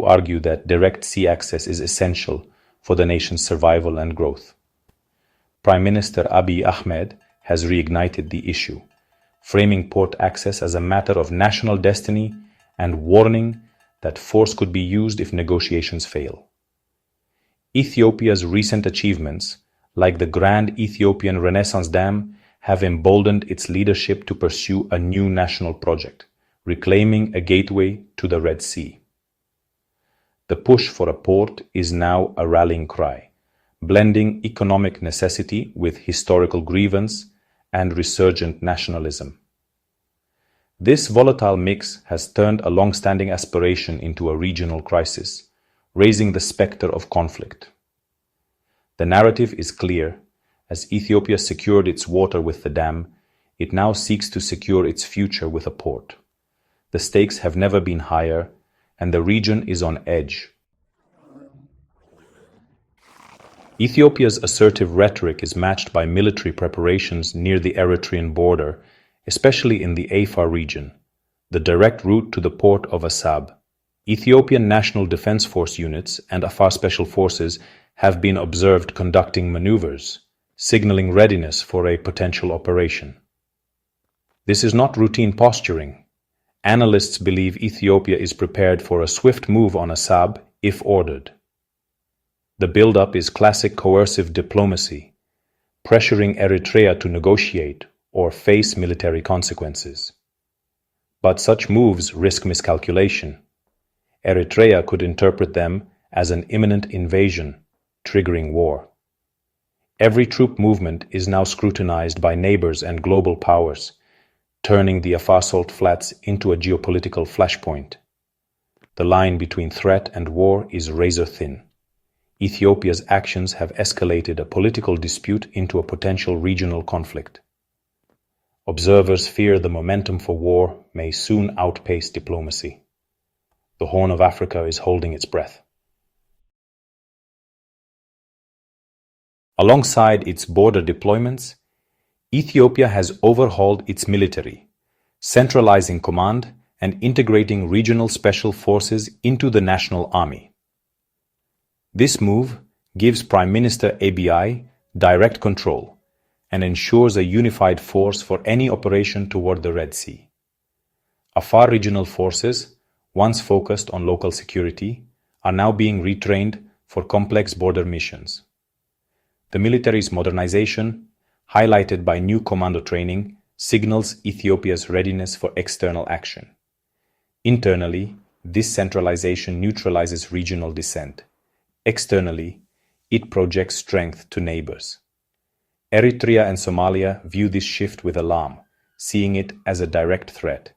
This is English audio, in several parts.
who argue that direct sea access is essential for the nation's survival and growth. Prime Minister Abiy Ahmed has reignited the issue, framing port access as a matter of national destiny and warning that force could be used if negotiations fail. Ethiopia's recent achievements, like the Grand Ethiopian Renaissance Dam, have emboldened its leadership to pursue a new national project, reclaiming a gateway to the Red Sea. The push for a port is now a rallying cry, blending economic necessity with historical grievance and resurgent nationalism. This volatile mix has turned a long-standing aspiration into a regional crisis, raising the specter of conflict. The narrative is clear. As Ethiopia secured its water with the dam, it now seeks to secure its future with a port. The stakes have never been higher, and the region is on edge. Ethiopia's assertive rhetoric is matched by military preparations near the Eritrean border, especially in the Afar region, the direct route to the port of Assab. Ethiopian National Defense Force units and Afar Special Forces have been observed conducting maneuvers, signaling readiness for a potential operation. This is not routine posturing. Analysts believe Ethiopia is prepared for a swift move on Assab if ordered. The build-up is classic coercive diplomacy, pressuring Eritrea to negotiate or face military consequences. But such moves risk miscalculation. Eritrea could interpret them as an imminent invasion, triggering war. Every troop movement is now scrutinized by neighbors and global powers, turning the Afar salt flats into a geopolitical flashpoint. The line between threat and war is razor-thin. Ethiopia's actions have escalated a political dispute into a potential regional conflict. Observers fear the momentum for war may soon outpace diplomacy. The Horn of Africa is holding its breath. Alongside its border deployments, Ethiopia has overhauled its military, centralizing command and integrating regional special forces into the national army. This move gives Prime Minister Abiy direct control and ensures a unified force for any operation toward the Red Sea. Afar regional forces, once focused on local security, are now being retrained for complex border missions. The military's modernization, highlighted by new commando training, signals Ethiopia's readiness for external action. Internally, this centralization neutralizes regional dissent. Externally, it projects strength to neighbors. Eritrea and Somalia view this shift with alarm, seeing it as a direct threat.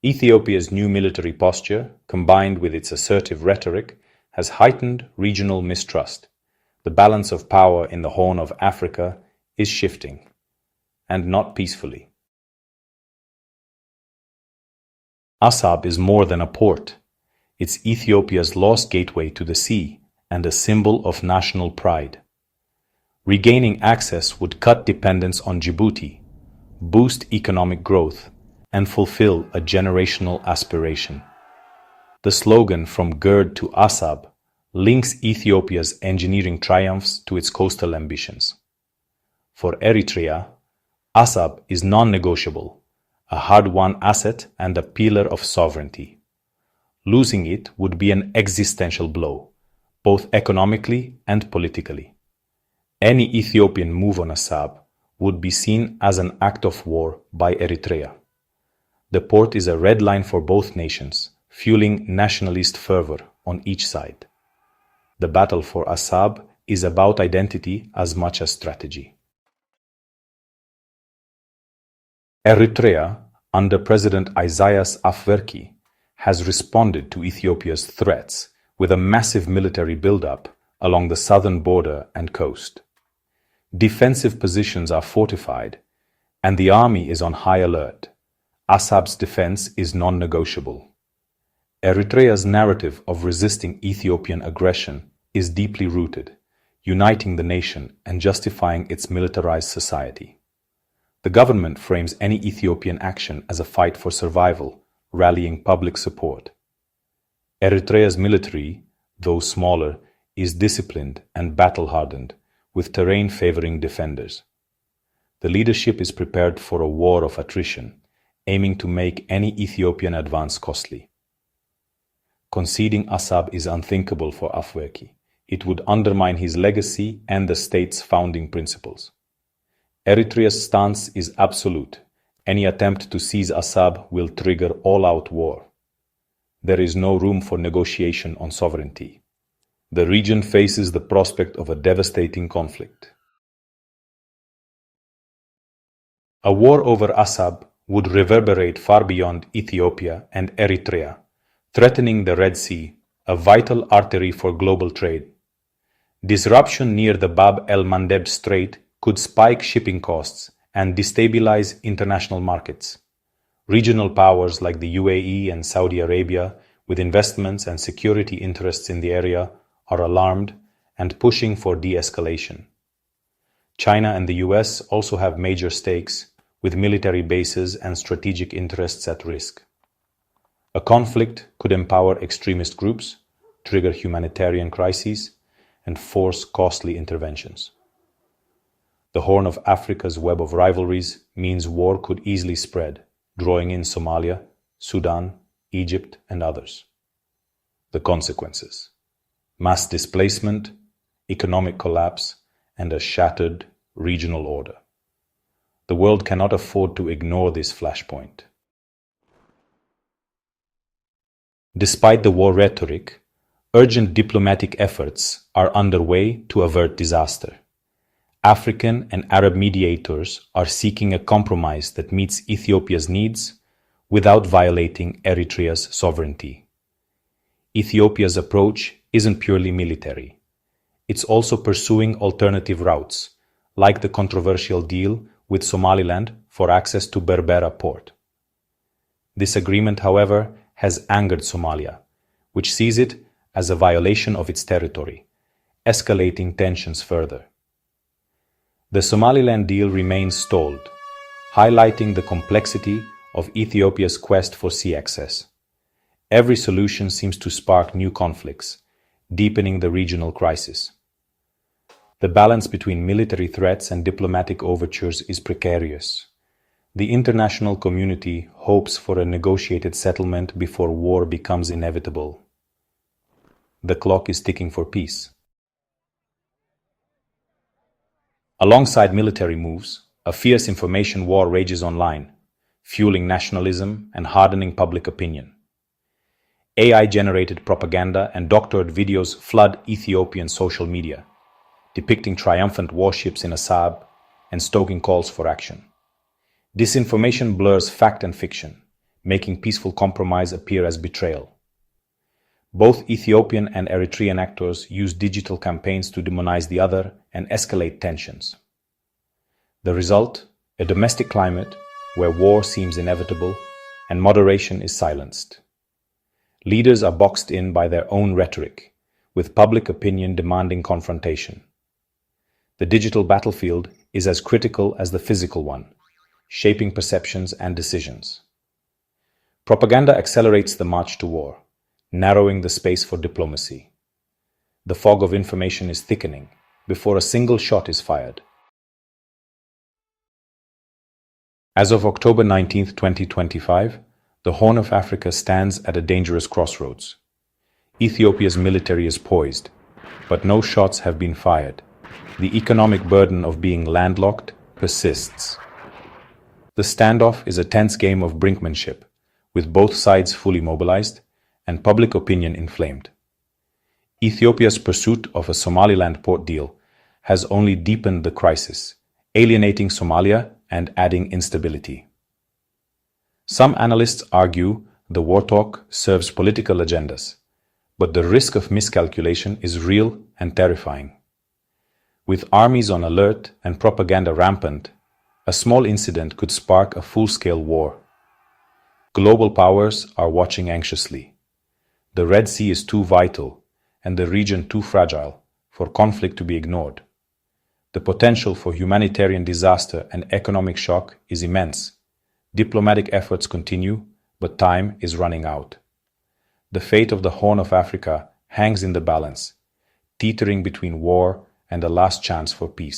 Ethiopia's new military posture, combined with its assertive rhetoric, has heightened regional mistrust. The balance of power in the Horn of Africa is shifting, and not peacefully. Assab is more than a port. It's Ethiopia's lost gateway to the sea and a symbol of national pride. Regaining access would cut dependence on Djibouti, boost economic growth, and fulfill a generational aspiration. The slogan "From Gerd to Assab" links Ethiopia's engineering triumphs to its coastal ambitions. For Eritrea, Assab is non-negotiable, a hard-won asset and a pillar of sovereignty. Losing it would be an existential blow, both economically and politically. Any Ethiopian move on Assab would be seen as an act of war by Eritrea. The port is a red line for both nations, fueling nationalist fervor on each side. The battle for Assab is about identity as much as strategy. Eritrea, under President Isaias Afwerki, has responded to Ethiopia's threats with a massive military buildup along the southern border and coast. Defensive positions are fortified, and the army is on high alert. Assab's defense is non-negotiable. Eritrea's narrative of resisting Ethiopian aggression is deeply rooted, uniting the nation and justifying its militarized society. The government frames any Ethiopian action as a fight for survival, rallying public support. Eritrea's military, though smaller, is disciplined and battle-hardened, with terrain favoring defenders. The leadership is prepared for a war of attrition, aiming to make any Ethiopian advance costly. Conceding Assab is unthinkable for Afwerki. It would undermine his legacy and the state's founding principles. Eritrea's stance is absolute. Any attempt to seize Assab will trigger all-out war. There is no room for negotiation on sovereignty. The region faces the prospect of a devastating conflict. A war over Assab would reverberate far beyond Ethiopia and Eritrea, threatening the Red Sea, a vital artery for global trade. Disruption near the Bab el-Mandeb Strait could spike shipping costs and destabilize international markets. Regional powers like the UAE and Saudi Arabia, with investments and security interests in the area, are alarmed and pushing for de-escalation. China and the US also have major stakes, with military bases and strategic interests at risk. A conflict could empower extremist groups, trigger humanitarian crises, and force costly interventions. The Horn of Africa's web of rivalries means war could easily spread, drawing in Somalia, Sudan, Egypt, and others. The consequences: mass displacement, economic collapse, and a shattered regional order. The world cannot afford to ignore this flashpoint. Despite the war rhetoric, urgent diplomatic efforts are underway to avert disaster. African and Arab mediators are seeking a compromise that meets Ethiopia's needs without violating Eritrea's sovereignty. Ethiopia's approach isn't purely military. It's also pursuing alternative routes, like the controversial deal with Somaliland for access to Berbera port. This agreement, however, has angered Somalia, which sees it as a violation of its territory, escalating tensions further. The Somaliland deal remains stalled, highlighting the complexity of Ethiopia's quest for sea access. Every solution seems to spark new conflicts, deepening the regional crisis. The balance between military threats and diplomatic overtures is precarious. The international community hopes for a negotiated settlement before war becomes inevitable. The clock is ticking for peace. Alongside military moves, a fierce information war rages online, fueling nationalism and hardening public opinion. AI-generated propaganda and doctored videos flood Ethiopian social media, depicting triumphant warships in Assab and stoking calls for action. Disinformation blurs fact and fiction, making peaceful compromise appear as betrayal. Both Ethiopian and Eritrean actors use digital campaigns to demonize the other and escalate tensions. The result: a domestic climate where war seems inevitable and moderation is silenced. Leaders are boxed in by their own rhetoric, with public opinion demanding confrontation. The digital battlefield is as critical as the physical one, shaping perceptions and decisions. Propaganda accelerates the march to war, narrowing the space for diplomacy. The fog of information is thickening before a single shot is fired. As of October 19, 2025, the Horn of Africa stands at a dangerous crossroads. Ethiopia's military is poised, but no shots have been fired. The economic burden of being landlocked persists. The standoff is a tense game of brinkmanship, with both sides fully mobilized and public opinion inflamed. Ethiopia's pursuit of a Somaliland port deal has only deepened the crisis, alienating Somalia and adding instability. Some analysts argue the war talk serves political agendas, but the risk of miscalculation is real and terrifying. With armies on alert and propaganda rampant, a small incident could spark a full-scale war. Global powers are watching anxiously. The Red Sea is too vital and the region too fragile for conflict to be ignored. The potential for humanitarian disaster and economic shock is immense. Diplomatic efforts continue, but time is running out. The fate of the Horn of Africa hangs in the balance, teetering between war and a last chance for peace.